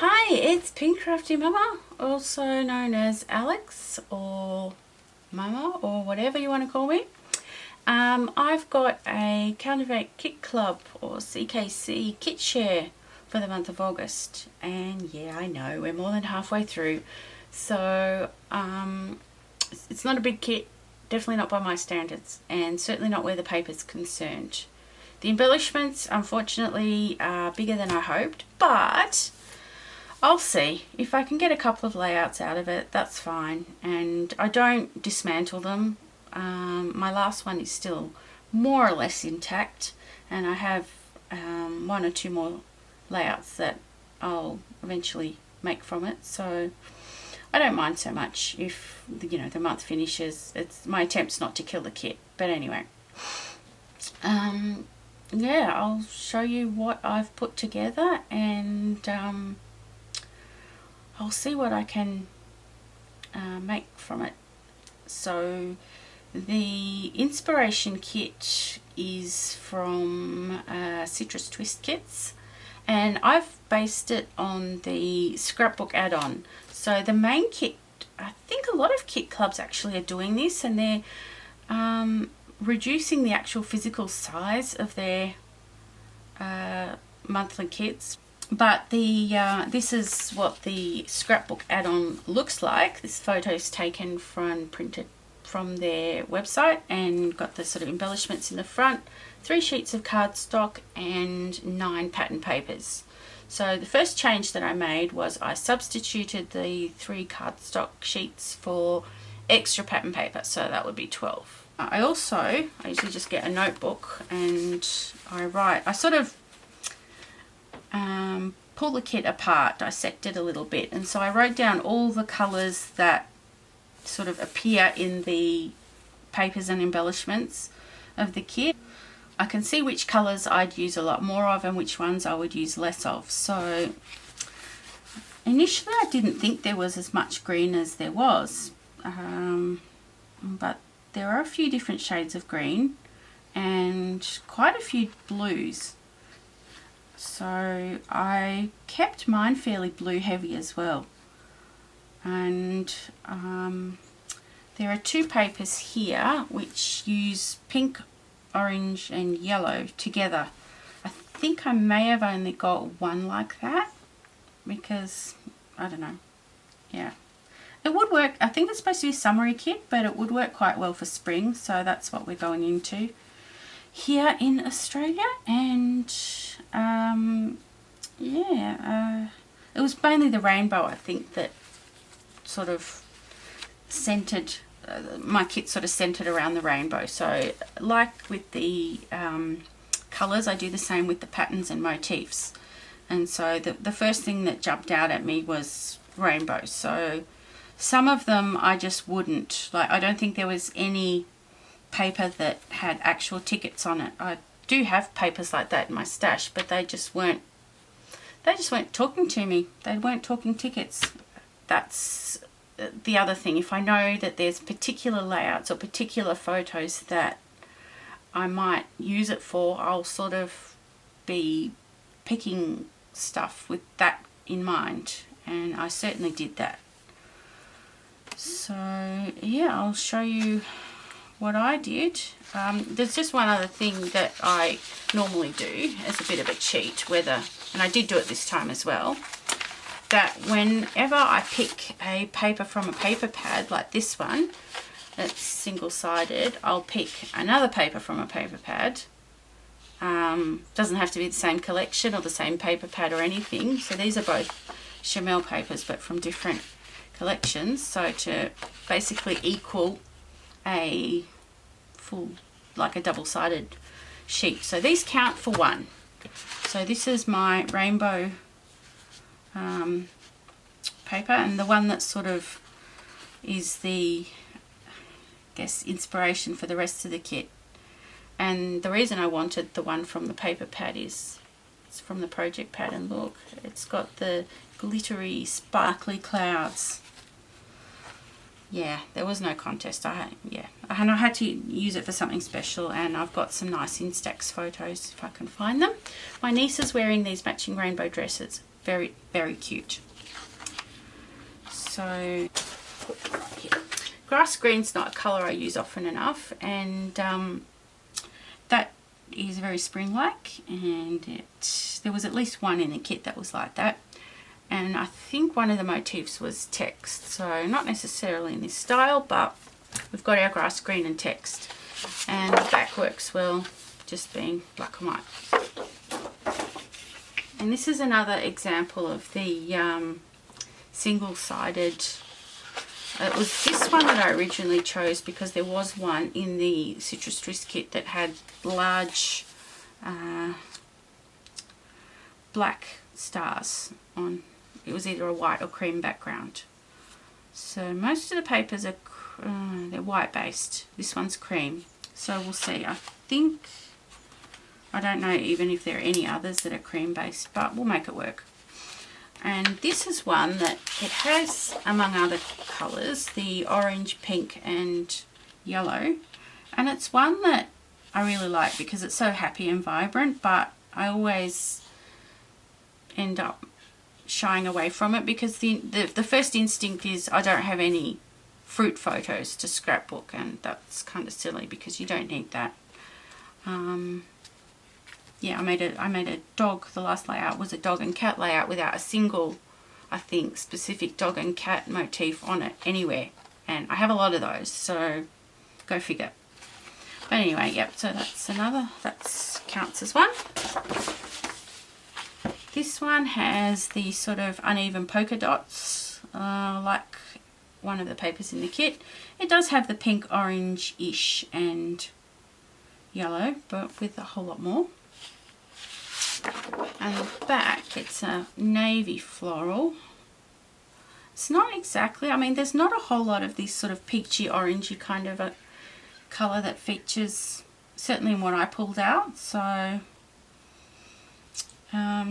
Hi, it's PinkCraftyMama, also known as Alex or Mama or whatever you want to call me. I've got a Counterfeit Kit Club or CKC kit share for the month of August, and yeah, I know we're more than halfway through, so it's not a big kit, definitely not by my standards, and certainly not where the paper's concerned. The embellishments unfortunately are bigger than I hoped, but I'll see. If I can get a couple of layouts out of it, that's fine. And I don't dismantle them. My last one is still more or less intact, and I have one or two more layouts that I'll eventually make from it. So I don't mind so much if the month finishes. It's my attempt's not to kill the kit. But anyway. Yeah, I'll show you what I've put together, and I'll see what I can make from it. So the inspiration kit is from Citrus Twist Kits, and I've based it on the scrapbook add-on. So the main kit, I think a lot of kit clubs actually are doing this, and they're reducing the actual physical size of their monthly kits. But this is what the scrapbook add-on looks like. This photo is taken from, printed from their website, and got the sort of embellishments in the front, 3 sheets of cardstock and 9 pattern papers. So the first change that I made was I substituted the 3 cardstock sheets for extra pattern paper, so that would be 12. I usually just get a notebook and I sort of pull the kit apart, dissect it a little bit, and so I wrote down all the colours that sort of appear in the papers and embellishments of the kit. I can see which colours I'd use a lot more of and which ones I would use less of. So initially I didn't think there was as much green as there was, but there are a few different shades of green and quite a few blues. So I kept mine fairly blue heavy as well. And there are 2 papers here which use pink, orange and yellow together. I think I may have only got one like that because, I don't know, yeah. It would work. I think it's supposed to be a summery kit, but it would work quite well for spring, so that's what we're going into here in Australia. And it was mainly the rainbow, I think, that sort of centered my kit, sort of centered around the rainbow. So like with the colors, I do the same with the patterns and motifs, and so the first thing that jumped out at me was rainbow. So some of them I just wouldn't, like, I don't think there was any paper that had actual tickets on it. I do have papers like that in my stash, but they just weren't talking to me. They weren't talking tickets. That's the other thing. If I know that there's particular layouts or particular photos that I might use it for, I'll sort of be picking stuff with that in mind, and I certainly did that. So yeah, I'll show you what I did. There's just one other thing that I normally do as a bit of a cheat, and I did do it this time as well, that whenever I pick a paper from a paper pad like this one that's single-sided, I'll pick another paper from a paper pad. Doesn't have to be the same collection or the same paper pad or anything. So these are both Chamel papers but from different collections, so to basically equal a full, like a double-sided sheet. So these count for 1. So this is my rainbow paper, and the one that sort of is the, I guess, inspiration for the rest of the kit. And the reason I wanted the one from the paper pad is it's from the project pad, and look, it's got the glittery sparkly clouds. Yeah, there was no contest. And I had to use it for something special, and I've got some nice Instax photos if I can find them. My niece is wearing these matching rainbow dresses Very, very cute. So put right here. Grass green's not a colour I use often enough, and that is very spring-like, and there was at least one in the kit that was like that. And I think one of the motifs was text, so not necessarily in this style, but we've got our grass green and text, and the back works well just being black and white. And this is another example of the single-sided. It was this one that I originally chose because there was one in the Citrus Twist kit that had large black stars on. It was either a white or cream background. So most of the papers are they're white based. This one's cream. So we'll see. I don't know even if there are any others that are cream based, but we'll make it work. And this is one that it has, among other colours, the orange, pink and yellow. And it's one that I really like because it's so happy and vibrant, but I always end up shying away from it because the first instinct is I don't have any fruit photos to scrapbook, and that's kind of silly because you don't need that. Yeah, I made a dog. The last layout was a dog and cat layout without a single, I think, specific dog and cat motif on it anywhere, and I have a lot of those, so go figure. But anyway, yep, so that's another, that counts as one. This one has the sort of uneven polka dots, like one of the papers in the kit. It does have the pink, orange-ish and yellow, but with a whole lot more. And the back, it's a navy floral. It's not exactly, I mean, there's not a whole lot of this sort of peachy, orangey kind of a colour that features, certainly in what I pulled out. So, I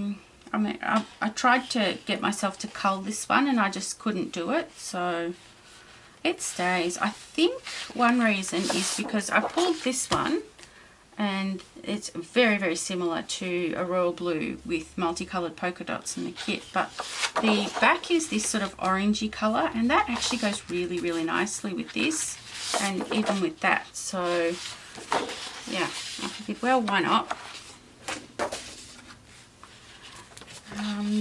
mean, I tried to get myself to cull this one and I just couldn't do it, so it stays. I think one reason is because I pulled this one and it's very, very similar to a royal blue with multicoloured polka dots in the kit, but the back is this sort of orangey colour, and that actually goes really, really nicely with this and even with that. So yeah, I figured, well, why not?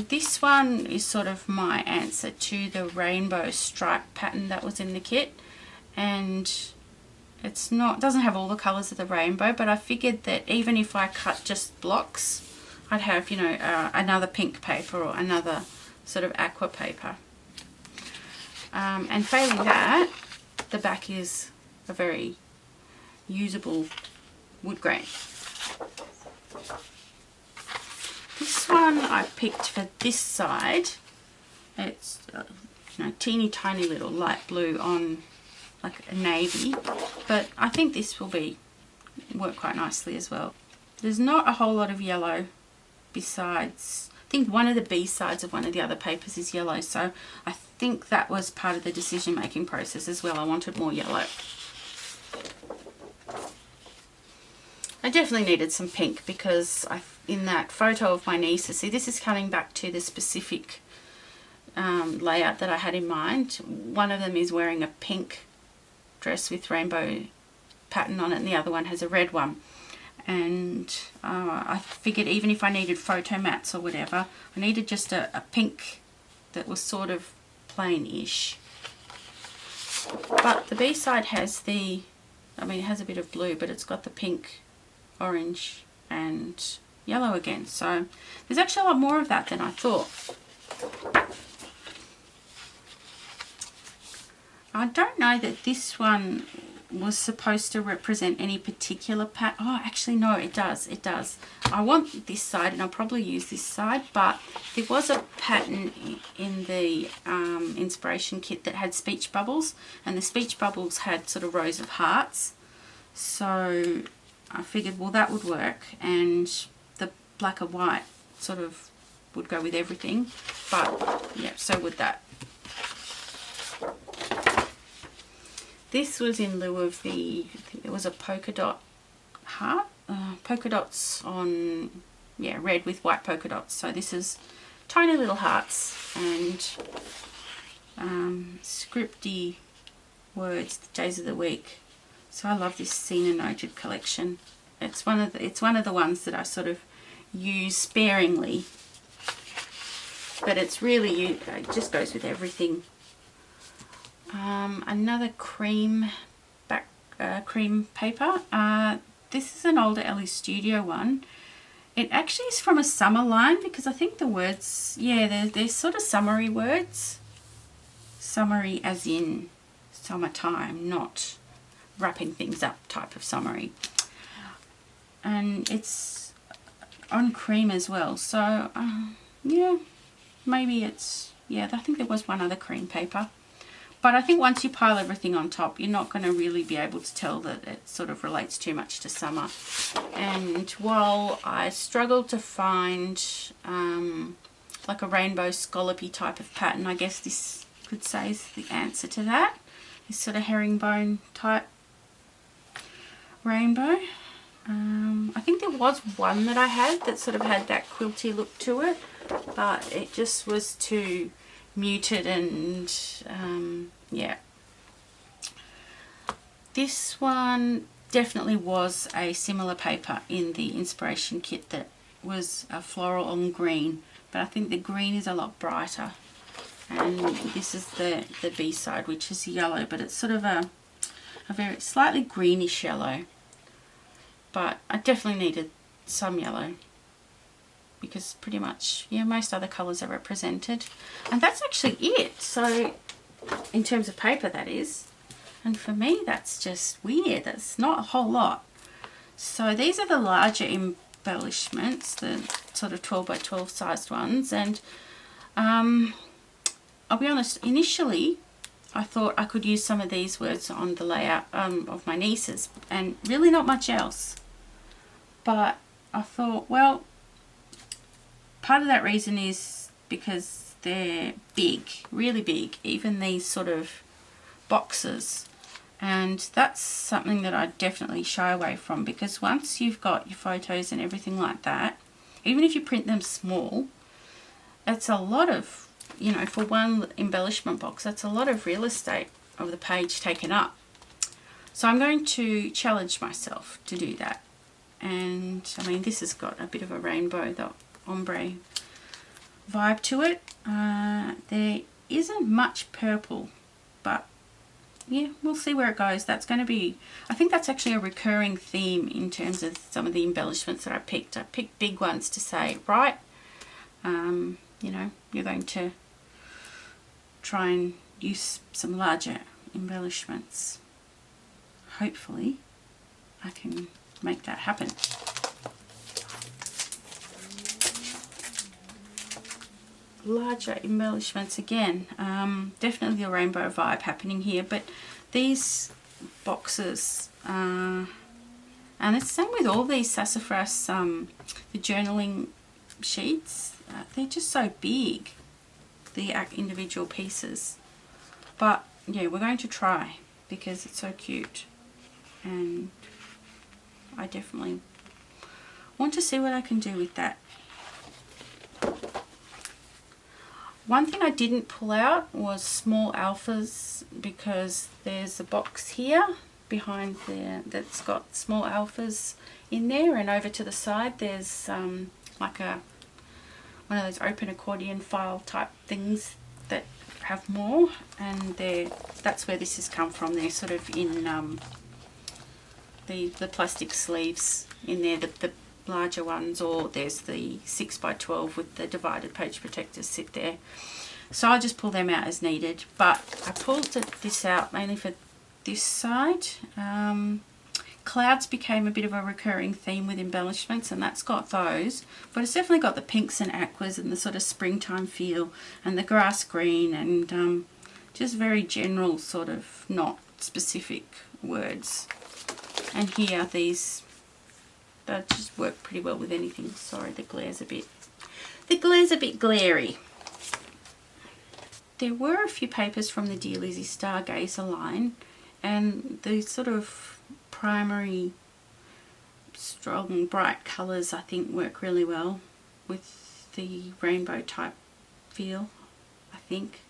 This one is sort of my answer to the rainbow stripe pattern that was in the kit, and it's not, doesn't have all the colours of the rainbow, but I figured that even if I cut just blocks, I'd have, you know, another pink paper or another sort of aqua paper. And failing that, the back is a very usable wood grain. This one I picked for this side. It's you know, teeny tiny little light blue on like a navy, but I think this will work quite nicely as well. There's not a whole lot of yellow besides, I think one of the B sides of one of the other papers is yellow, so I think that was part of the decision making process as well. I wanted more yellow. I definitely needed some pink because in that photo of my nieces, see, this is coming back to the specific layout that I had in mind. One of them is wearing a pink dress with rainbow pattern on it, and the other one has a red one. And I figured even if I needed photo mats or whatever, I needed just a pink that was sort of plain-ish. But the B side has the, I mean, it has a bit of blue, but it's got the pink, orange and yellow again. So there's actually a lot more of that than I thought. I don't know that this one was supposed to represent any particular pattern. Oh, actually no, it does. It does. I want this side, and I'll probably use this side, but there was a pattern in the inspiration kit that had speech bubbles, and the speech bubbles had sort of rows of hearts. So I figured, well, that would work, and the black and white sort of would go with everything, but yeah, so would that. This was in lieu of the, I think there was a polka dot heart, polka dots on, yeah, red with white polka dots. So this is tiny little hearts and scripty words, the days of the week. So I love this Seen and Noted collection. It's one of the ones that I sort of use sparingly, but it's really, it just goes with everything. Another cream paper. This is an older Ellie Studio one. It actually is from a summer line, because I think the words, yeah, they're sort of summery words. Summery as in summertime, not wrapping things up type of summery. And it's on cream as well. So, yeah, maybe it's, yeah, I think there was one other cream paper. But I think once you pile everything on top, you're not going to really be able to tell that it sort of relates too much to summer. And while I struggled to find like a rainbow scallopy type of pattern, I guess this could say is the answer to that. This sort of herringbone type rainbow. I think there was one that I had that sort of had that quilty look to it, but it just was too muted, and yeah. This one definitely was a similar paper in the inspiration kit that was a floral on green, but I think the green is a lot brighter, and this is the B side, which is yellow, but it's sort of a very slightly greenish yellow. But I definitely needed some yellow, because pretty much, yeah, most other colours are represented. And that's actually it. So, in terms of paper, that is. And for me, that's just weird. That's not a whole lot. So, these are the larger embellishments, the sort of 12 by 12 sized ones. And I'll be honest, initially, I thought I could use some of these words on the layout of my nieces, and really not much else. But I thought, well, part of that reason is because they're big, really big, even these sort of boxes. And that's something that I definitely shy away from, because once you've got your photos and everything like that, even if you print them small, it's a lot of, you know, for one embellishment box, that's a lot of real estate of the page taken up. So I'm going to challenge myself to do that. And I mean, this has got a bit of a rainbow, the ombre vibe to it. There isn't much purple, but yeah, we'll see where it goes. That's going to be, I think that's actually a recurring theme in terms of some of the embellishments that I picked. I picked big ones to say, right, you know, you're going to try and use some larger embellishments. Hopefully I can make that happen. Larger embellishments again, definitely a rainbow vibe happening here, but these boxes, and it's the same with all these sassafras, the journaling sheets, they're just so big, the individual pieces. But yeah, we're going to try, because it's so cute, and I definitely want to see what I can do with that. One thing I didn't pull out was small alphas, because there's a box here behind there that's got small alphas in there, and over to the side there's like one of those open accordion file type things that have more, and that's where this has come from. They're sort of in the plastic sleeves in there, the larger ones, or there's the 6 by 12 with the divided page protectors sit there. So I'll just pull them out as needed, but I pulled this out mainly for this side. Clouds became a bit of a recurring theme with embellishments, and that's got those, but it's definitely got the pinks and aquas and the sort of springtime feel, and the grass green, and just very general, sort of not specific words. And here, these that just work pretty well with anything. Sorry, the glare's a bit glary. There were a few papers from the Dear Lizzie Stargazer line, and the sort of primary strong bright colours I think work really well with the rainbow type feel, I think.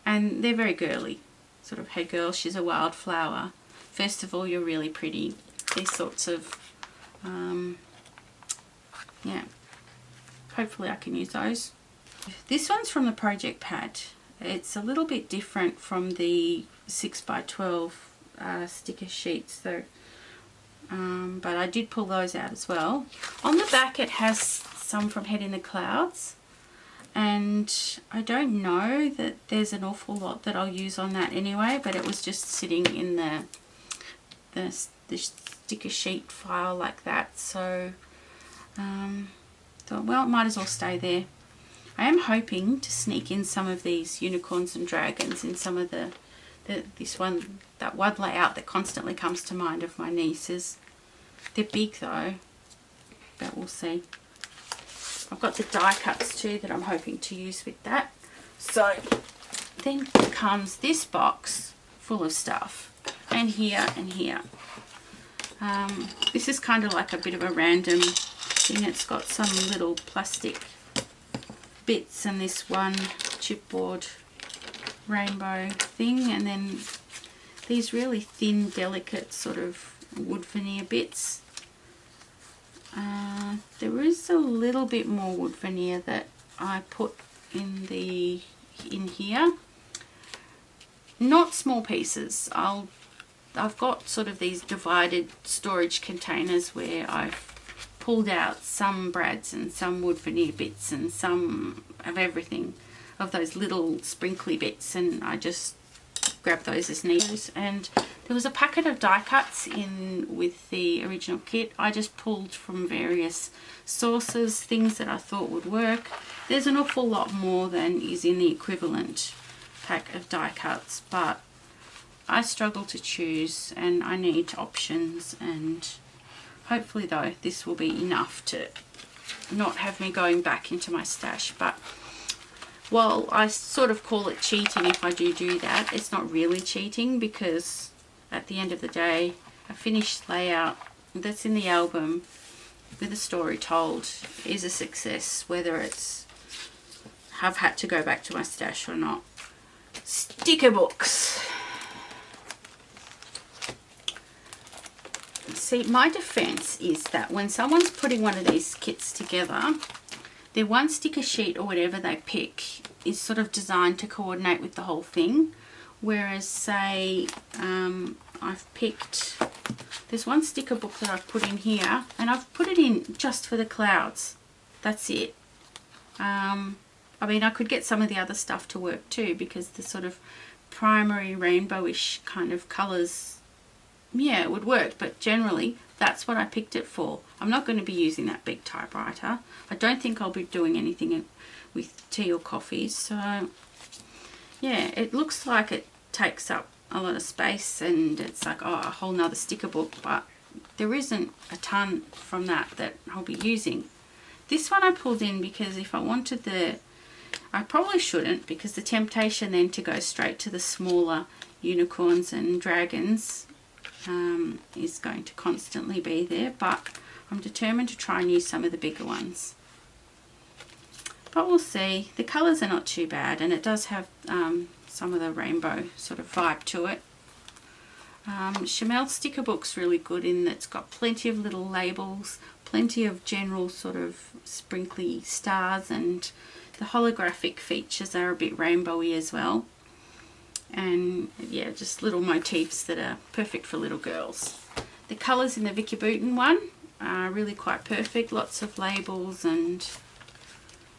And they're very girly, sort of, hey girl, she's a wildflower. First of all, you're really pretty. These sorts of, yeah, hopefully I can use those. This one's from the project pad. It's a little bit different from the 6x12 sticker sheets though, but I did pull those out as well. On the back it has some from Head in the Clouds, and I don't know that there's an awful lot that I'll use on that anyway, but it was just sitting in the sticker sheet file like that, so thought, well, it might as well stay there. I am hoping to sneak in some of these unicorns and dragons in some of that one layout that constantly comes to mind of my nieces. They're big though, but we'll see. I've got the die cuts too that I'm hoping to use with that. So then comes this box full of stuff, and here and here. This is kind of like a bit of a random thing. It's got some little plastic bits and this one chipboard rainbow thing, and then these really thin, delicate sort of wood veneer bits. There is a little bit more wood veneer that I put in here. Not small pieces. I've got sort of these divided storage containers where I've pulled out some brads and some wood veneer bits and some of everything, of those little sprinkly bits, and I just grab those as needed. And there was a packet of die cuts in with the original kit. I just pulled from various sources things that I thought would work. There's an awful lot more than is in the equivalent pack of die cuts, but I struggle to choose and I need options, and hopefully though this will be enough to not have me going back into my stash. But while I sort of call it cheating if I do that, it's not really cheating, because at the end of the day a finished layout that's in the album with a story told is a success, whether it's I've had to go back to my stash or not. Sticker books. See, my defense is that when someone's putting one of these kits together, their one sticker sheet or whatever they pick is sort of designed to coordinate with the whole thing. Whereas, say, I've picked, there's one sticker book that I've put in here, and I've put it in just for the clouds. That's it. I mean, I could get some of the other stuff to work too, because the sort of primary rainbowish kind of colours, yeah, it would work, but generally that's what I picked it for. I'm not going to be using that big typewriter. I don't think I'll be doing anything with tea or coffee, so yeah, it looks like it takes up a lot of space and it's like, oh, a whole nother sticker book, but there isn't a ton from that I'll be using. This one I pulled in because if I wanted I probably shouldn't, because the temptation then to go straight to the smaller unicorns and dragons is going to constantly be there, but I'm determined to try and use some of the bigger ones. But we'll see. The colours are not too bad, and it does have some of the rainbow sort of vibe to it. Chamel's sticker book's really good in that it's got plenty of little labels, plenty of general sort of sprinkly stars, and the holographic features are a bit rainbowy as well. And yeah, just little motifs that are perfect for little girls. The colours in the Vicky Booten one are really quite perfect. Lots of labels and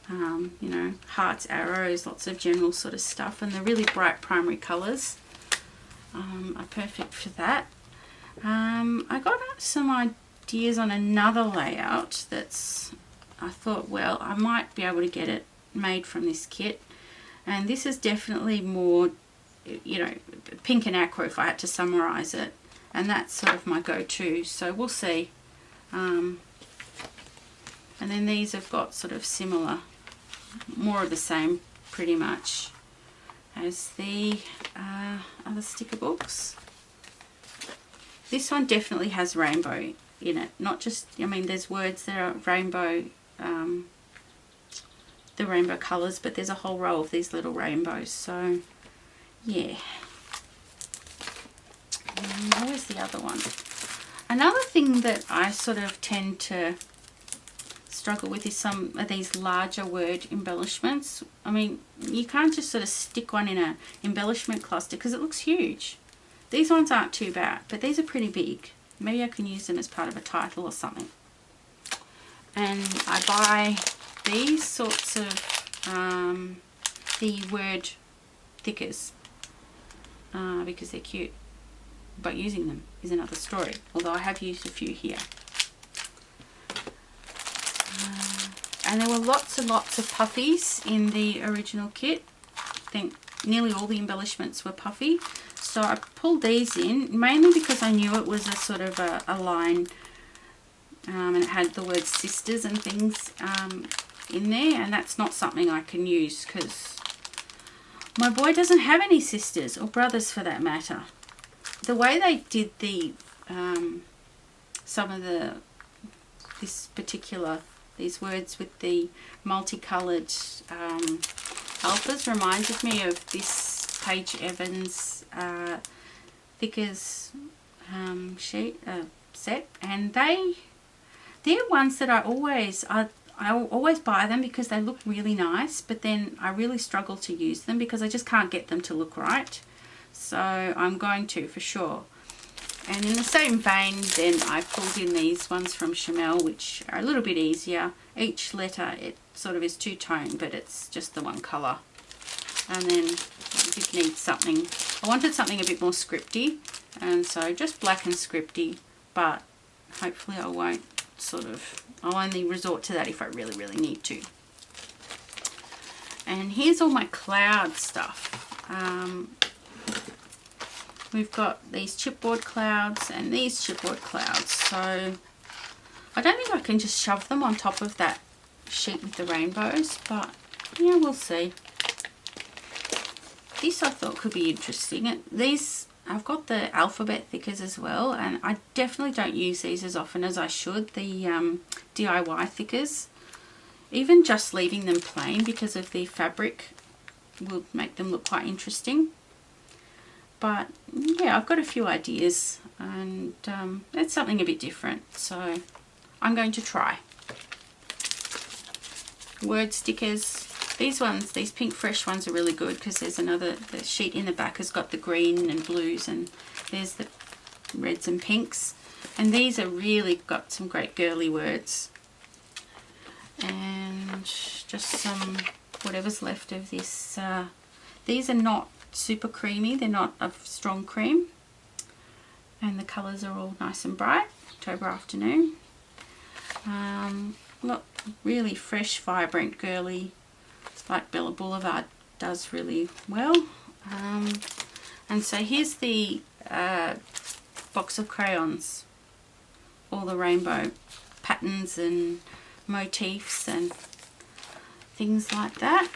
you know, hearts, arrows, lots of general sort of stuff, and the really bright primary colours are perfect for that. I got some ideas on another layout that's, I thought, well, I might be able to get it made from this kit, and this is definitely more, you know, pink and aqua if I had to summarise it, and that's sort of my go-to, so we'll see. And then these have got sort of similar, more of the same pretty much as the other sticker books. This one definitely has rainbow in it, not just, I mean, there's words that are rainbow the rainbow colours, but there's a whole row of these little rainbows, so yeah. Where's the other one? Another thing that I sort of tend to struggle with is some of these larger word embellishments. I mean, you can't just sort of stick one in a embellishment cluster because it looks huge. These ones aren't too bad, but these are pretty big. Maybe I can use them as part of a title or something. And I buy these sorts of the word thickers because they're cute, but using them is another story, although I have used a few here. And there were lots and lots of puffies in the original kit. I think nearly all the embellishments were puffy, so I pulled these in mainly because I knew it was a sort of a line, and it had the word sisters and things in there, and that's not something I can use because my boy doesn't have any sisters, or brothers for that matter. The way they did the some of these words with the multicolored alphas reminded me of this Paige Evans thickers set, and they're ones that I always buy them because they look really nice, but then I really struggle to use them because I just can't get them to look right. So I'm going to for sure. And in the same vein, then I pulled in these ones from Chamel, which are a little bit easier. Each letter, it sort of is two-tone, but it's just the one colour. And then I did need something. I wanted something a bit more scripty, and so just black and scripty, but hopefully I won't I'll only resort to that if I really, really need to. And here's all my cloud stuff. We've got these chipboard clouds and these chipboard clouds, so I don't think I can just shove them on top of that sheet with the rainbows, but yeah, we'll see. This I thought could be interesting. These, I've got the alphabet thickers as well, and I definitely don't use these as often as I should, the DIY thickers. Even just leaving them plain because of the fabric will make them look quite interesting. But yeah, I've got a few ideas, and it's something a bit different, so I'm going to try. Word stickers. These ones, these pink fresh ones are really good because there's the sheet in the back has got the green and blues, and there's the reds and pinks. And these are really got some great girly words. And just some whatever's left of this. These are not super creamy, they're not a strong cream, and the colours are all nice and bright. October afternoon. Not really fresh, vibrant, girly, like Bella Boulevard does really well. And so here's the box of crayons, all the rainbow patterns and motifs and things like that.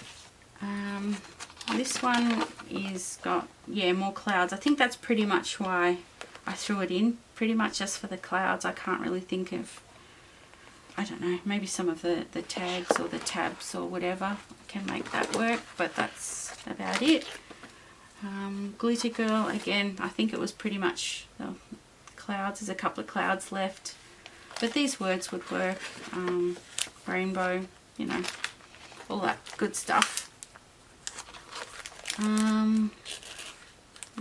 This one is got, yeah, more clouds. I think that's pretty much why I threw it in, pretty much just for the clouds. I can't really think of, I don't know, maybe some of the tags or the tabs or whatever can make that work, but that's about it. Glitter Girl, again, I think it was pretty much the clouds. There's a couple of clouds left, but these words would work. Rainbow, you know, all that good stuff.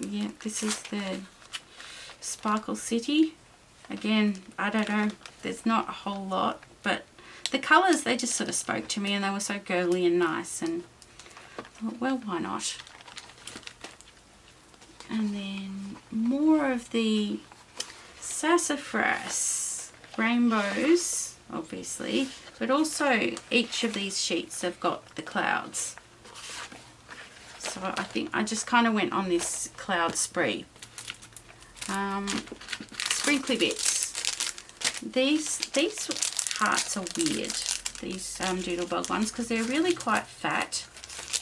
Yeah, this is the Sparkle City. Again, I don't know, there's not a whole lot, but the colours, they just sort of spoke to me, and they were so girly and nice, and I thought, well, why not? And then more of the sassafras rainbows, obviously, but also each of these sheets have got the clouds. So I think I just kind of went on this cloud spree. Sprinkly bits. These hearts are weird, these Doodlebug ones, because they're really quite fat,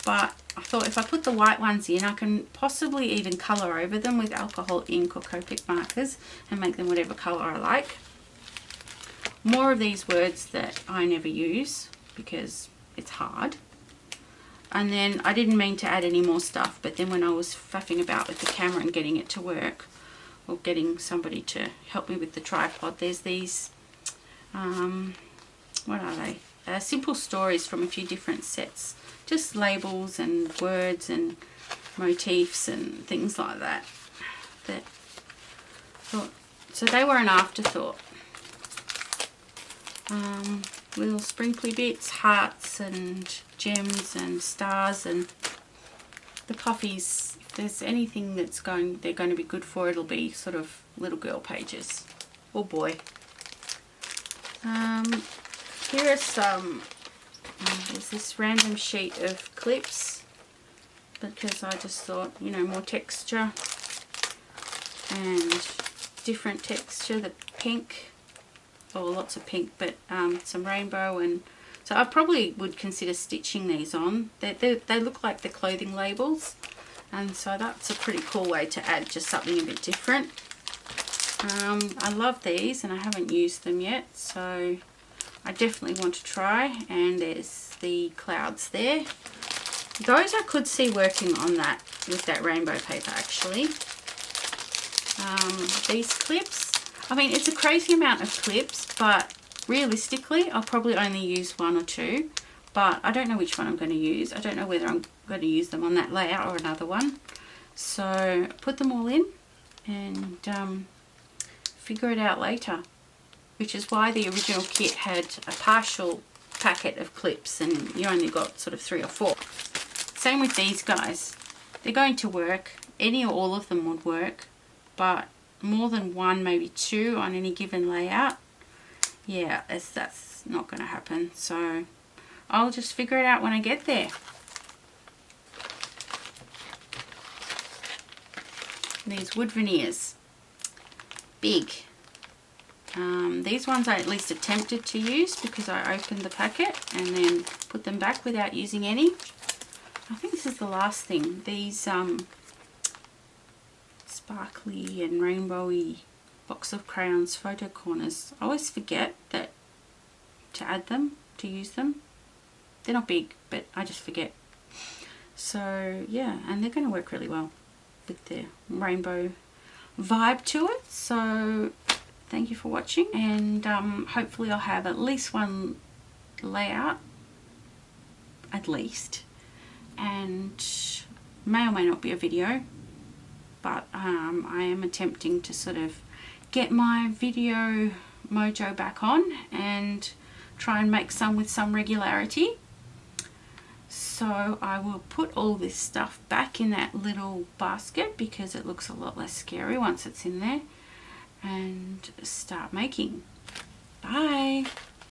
but I thought if I put the white ones in, I can possibly even colour over them with alcohol ink or Copic markers and make them whatever colour I like. More of these words that I never use because it's hard. And then I didn't mean to add any more stuff, but then when I was faffing about with the camera and getting it to work, or getting somebody to help me with the tripod, there's these, what are they? Simple stories from a few different sets. Just labels and words and motifs and things like that. So they were an afterthought. Little sprinkly bits, hearts and gems and stars, and the poppies. If there's anything they're going to be good for, it'll be sort of little girl pages. Oh boy. Here are some, there's this random sheet of clips, because I just thought, you know, more texture and different texture, the pink, or lots of pink, but some rainbow, and so I probably would consider stitching these on. They look like the clothing labels, and so that's a pretty cool way to add just something a bit different. I love these and I haven't used them yet, so I definitely want to try. And there's the clouds there. Those I could see working on that with that rainbow paper actually. These clips, I mean, it's a crazy amount of clips, but realistically I'll probably only use one or two, but I don't know which one I'm going to use. I don't know whether I'm going to use them on that layout or another one. So put them all in and figure it out later, which is why the original kit had a partial packet of clips and you only got sort of 3 or 4. Same with these guys. They're going to work. Any or all of them would work, but more than 1, maybe 2 on any given layout, yeah, that's not going to happen. So I'll just figure it out when I get there. These wood veneers, big. These ones I at least attempted to use because I opened the packet and then put them back without using any. I think this is the last thing. These sparkly and rainbowy box of crayons photo corners. I always forget that to add them, to use them. They're not big, but I just forget. So yeah, and they're going to work really well with the rainbow vibe to it. So thank you for watching, and hopefully I'll have at least one layout, at least, and may or may not be a video, but I am attempting to sort of get my video mojo back on and try and make some with some regularity. So I will put all this stuff back in that little basket because it looks a lot less scary once it's in there, and start making. Bye.